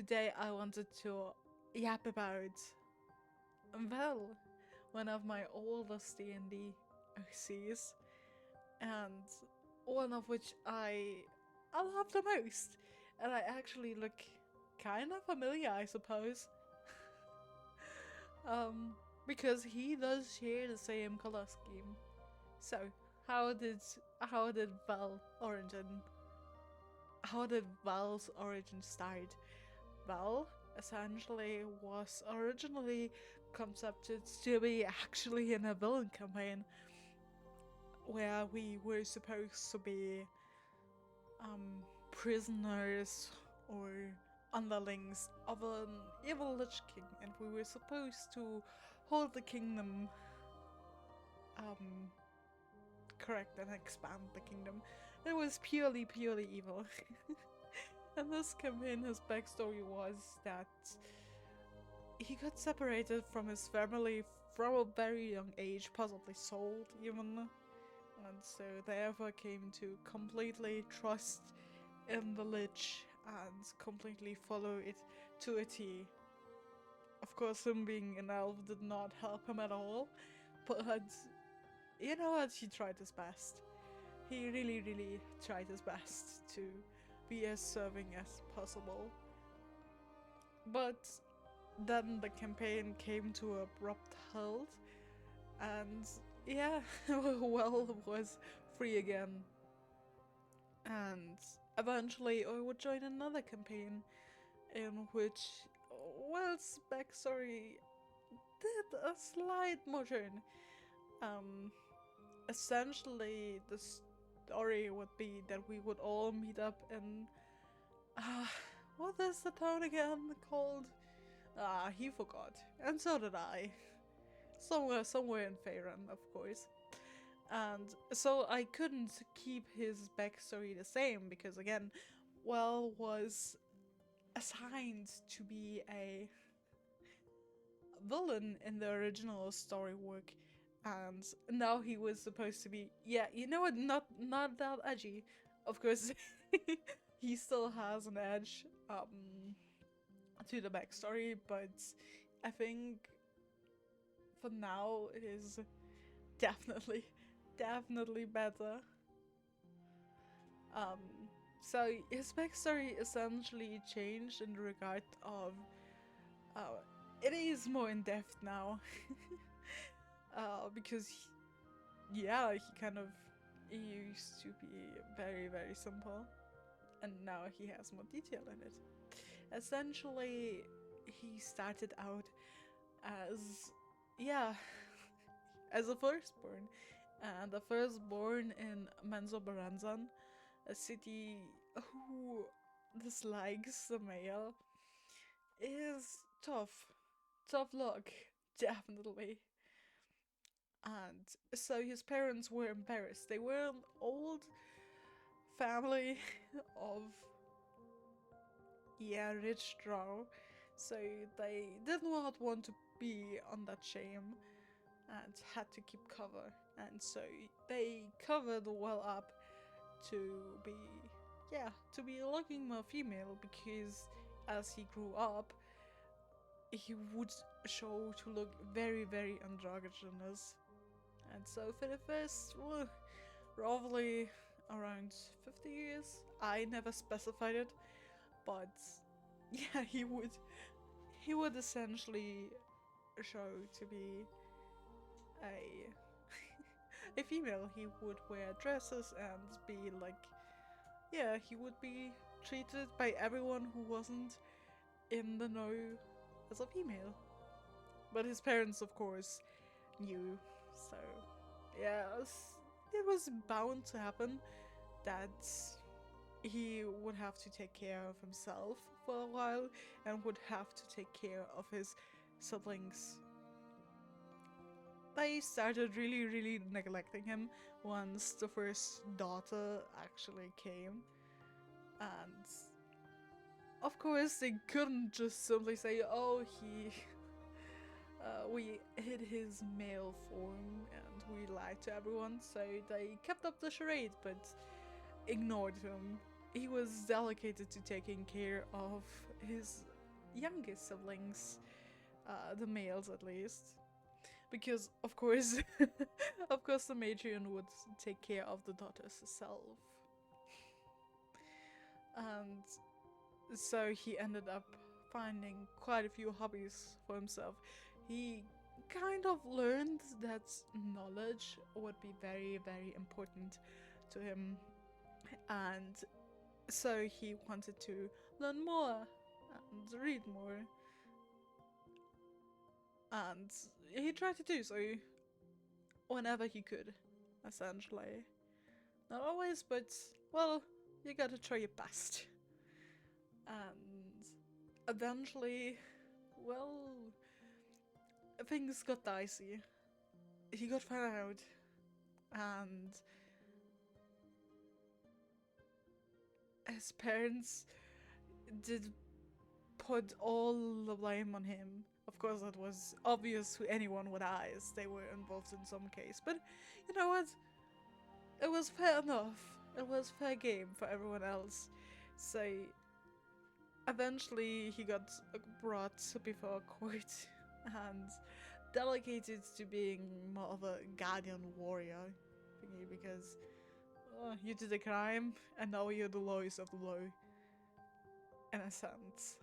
Today I wanted to yap about, well, one of my oldest DnD OCs, and one of which I love the most, and I actually look kind of familiar, I suppose. Because he does share the same color scheme. So, how did Val's origin start? Val essentially was originally concepted to be actually in a villain campaign where we were supposed to be prisoners or underlings of an evil Lich King, and we were supposed to hold the kingdom correct and expand the kingdom. It was purely evil. And this campaign, his backstory was that he got separated from his family from a very young age, possibly sold even, and so therefore came to completely trust in the Lich and completely follow it to a T. Of course, him being an elf did not help him at all, but you know what, he tried his best. He really tried his best to be as serving as possible. But then the campaign came to an abrupt halt, and yeah, well, was free again. And eventually I would join another campaign in which Well's backstory did a slight modern. Essentially the story would be that we would all meet up in what is the town again called? He forgot. And so did I. Somewhere in Faerun, of course. And so I couldn't keep his backstory the same because again, Well was assigned to be a villain in the original story work, and now he was supposed to be, yeah, you know what, not that edgy. Of course, he still has an edge to the backstory, but I think for now it is definitely better. So his backstory essentially changed in the regard of it is more in depth now. Because he kind of used to be very simple, and now he has more detail in it. Essentially, he started out as, as a firstborn, and the firstborn in Menzoberranzan, a city who dislikes the male, is tough luck, definitely. And so his parents were embarrassed. They were an old family of, rich drow, so they did not want to be on that shame and had to keep cover. And so they covered Well up to be looking more female, because as he grew up, he would show to look very androgynous. And so for the first, roughly around 50 years, I never specified it, but yeah, he would essentially show to be a a female. He would wear dresses and be like, he would be treated by everyone who wasn't in the know as a female. But his parents, of course, knew, so yeah, it was bound to happen that he would have to take care of himself for a while and would have to take care of his siblings. They started really neglecting him once the first daughter actually came, and of course they couldn't just simply say, oh, we hid his male form and we lied to everyone, so they kept up the charade but ignored him. He was delegated to taking care of his youngest siblings, the males at least, because of course, of course, the matriarch would take care of the daughters herself, and so he ended up finding quite a few hobbies for himself. He kind of learned that knowledge would be very, very important to him, and so he wanted to learn more and read more, and he tried to do so whenever he could, essentially. Not always, but, well, you gotta try your best. And eventually, well, things got dicey. He got found out, and his parents did put all the blame on him. Of course, that was obvious to anyone with eyes. They were involved in some case. But you know what? It was fair enough. It was fair game for everyone else. So eventually he got brought before a court and delegated to being more of a guardian warrior thingy, because you did a crime and now you're the lowest of the low, in a sense.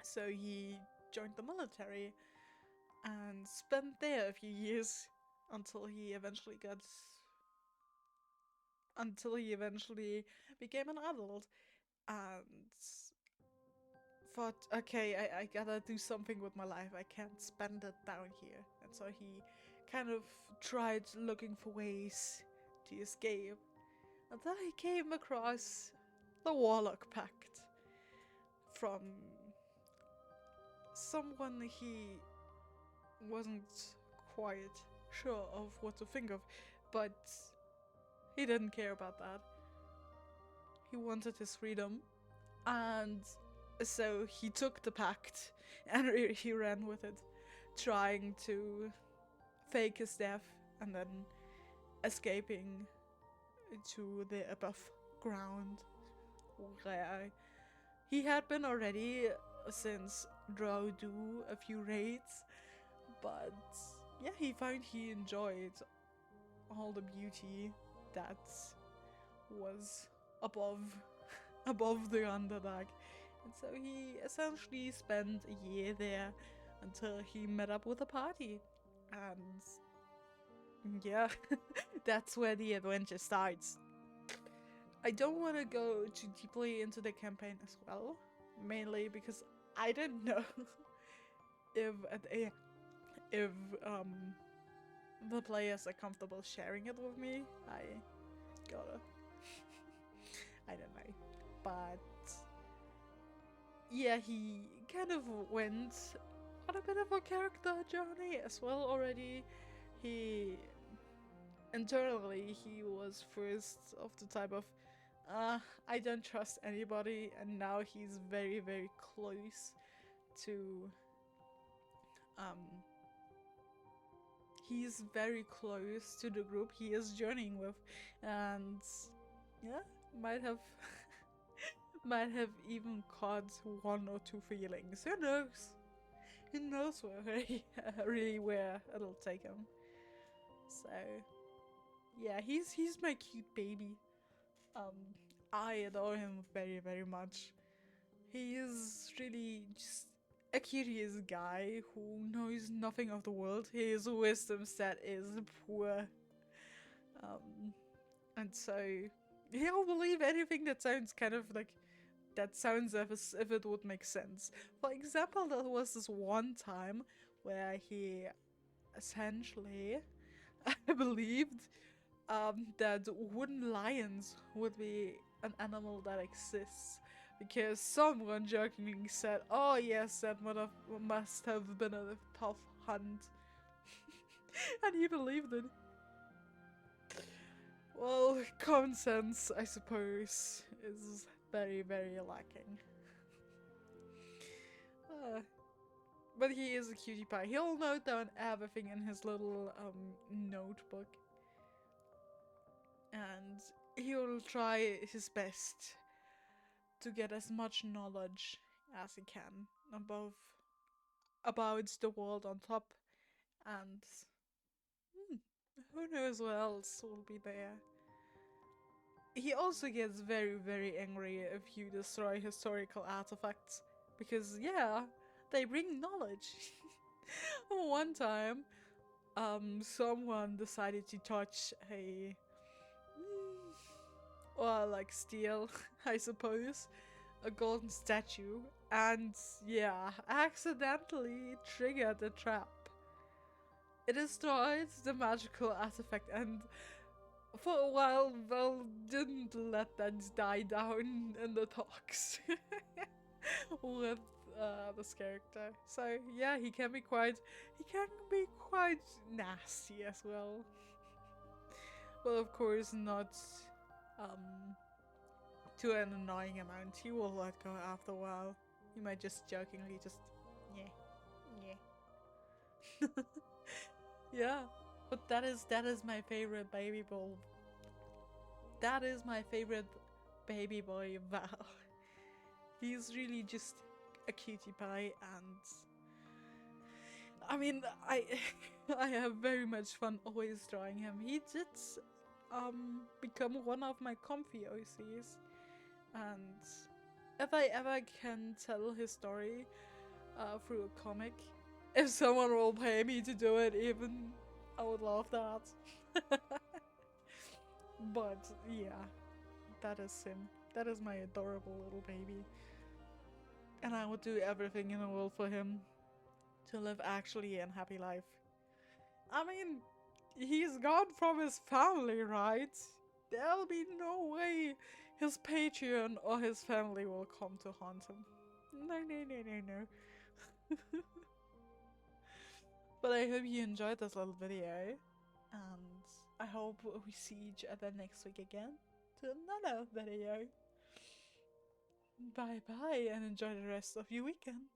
So he joined the military and spent there a few years until he eventually became an adult and thought, okay, I gotta do something with my life. I can't spend it down here. And so he kind of tried looking for ways to escape. And then he came across the Warlock Pact from someone he wasn't quite sure of what to think of, but he didn't care about that. He wanted his freedom, and so he took the pact and he ran with it, trying to fake his death and then escaping to the above ground, where he had been already since drow do a few raids, but yeah, he found he enjoyed all the beauty that was above the Underdark. And so he essentially spent a year there until he met up with a party. And yeah, that's where the adventure starts. I don't want to go too deeply into the campaign as well, mainly because I didn't know if the players are comfortable sharing it with me. I gotta I don't know, but yeah, he kind of went on a bit of a character journey as well already. Internally he was first of the type of I don't trust anybody, and now he's very, very close to he's very close to the group he is journeying with, and yeah, might have might have even caught one or two feelings. Who knows? Who knows where really where it'll take him. So yeah, he's my cute baby. I adore him very, very much. He is really just a curious guy who knows nothing of the world. His wisdom set is poor. And so he'll believe anything that sounds kind of like that sounds as if it would make sense. For example, there was this one time where he essentially I believed that wooden lions would be an animal that exists, because someone jokingly said, "Oh yes, that must have been a tough hunt," and he believed it. Well, common sense, I suppose, is very, very lacking. But he is a cutie pie. He'll note down everything in his little notebook, and he will try his best to get as much knowledge as he can about the world on top, and who knows what else will be there. He also gets very, very angry if you destroy historical artifacts, because yeah, they bring knowledge. One time, someone decided to touch a or like steal, I suppose, a golden statue, and yeah, accidentally triggered a trap. It destroyed the magical artifact, and for a while, Val didn't let that die down in the talks with this character. So yeah, he can be quite nasty as well. Well, of course, not to an annoying amount. He will let go after a while. He might just jokingly just, yeah. Yeah, but that is my favorite baby boy. That is my favorite baby boy, Val. He's really just a cutie pie, and I mean, I I have very much fun always drawing him. He did become one of my comfy OCs, and if I ever can tell his story through a comic, if someone will pay me to do it, even, I would love that. But yeah, that is him. That is my adorable little baby. And I would do everything in the world for him to live actually a happy life. I mean, he's gone from his family, right? There'll be no way his Patreon or his family will come to haunt him. No. But I hope you enjoyed this little video, and I hope we see each other next week again to another video. Bye bye, and enjoy the rest of your weekend.